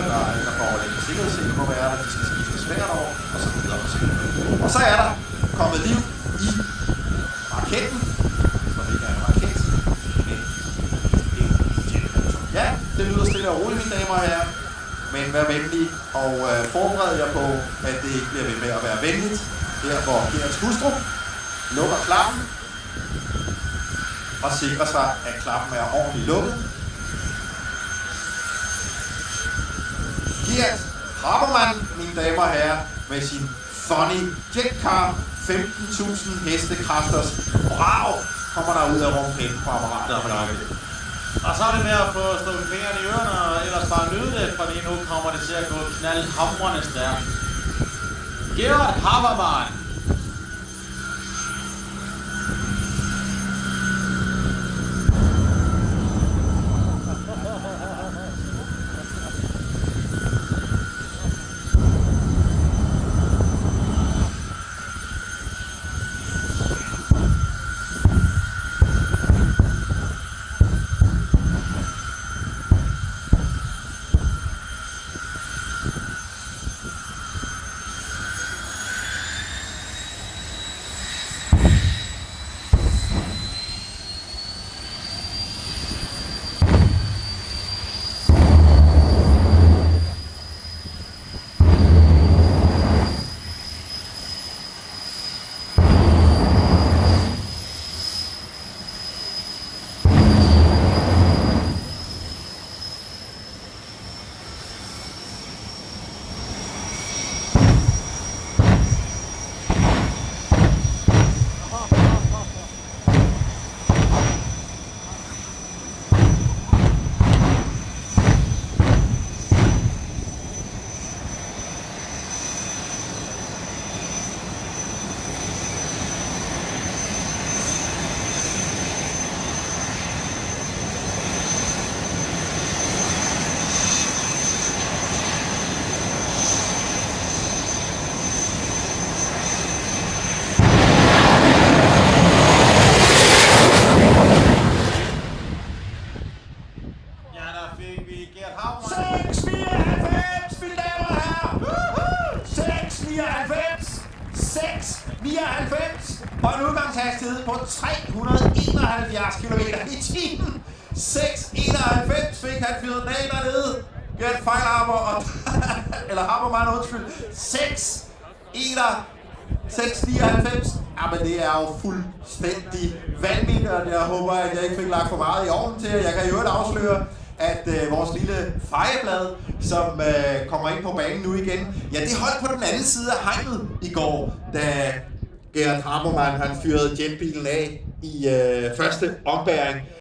kører, der får lidt sikkerhedsseler må være, at de skal skifte svært over, og så videre og så videre. Og så er der kommet liv i raketten, som ikke er en raket, men en jetmotor. Ja, det lyder stille og roligt, mine damer og herrer, men vær venlig og forbered jer på, at det ikke bliver ved med at være venligt. Der hvor Gerts hustru lukker klappen og sikrer sig, at klappen er ordentligt lukket. Gert Habermann, mine damer og herrer, med sin funny jetcar, 15.000 hestekræfters brav, kommer der ud af rumpinden på apparatet. Og så er det med at få stukket fingrene i ørerne, og ellers bare nyde det, fordi nu kommer det til at gå knaldhamrende stærkt. Gert Habermann. Gert Habermann. 699, mine damer og herrer! 699! 699! Og en udgangshastighed på 371 km i timen. 691 fik han fyret den af dernede. Gert eller Habermann, undskyld. 699. Jamen det er jo fuldstændig vanvittigt, og jeg håber, at jeg ikke fik lagt for meget i ovnen til, jeg kan jo ikke afsløre, at vores lille fejeblad, som kommer ind på banen nu igen, ja, det holdt på den anden side af hegnet i går, da Gert Habermann han fyrede jetbilen af i første ombæring.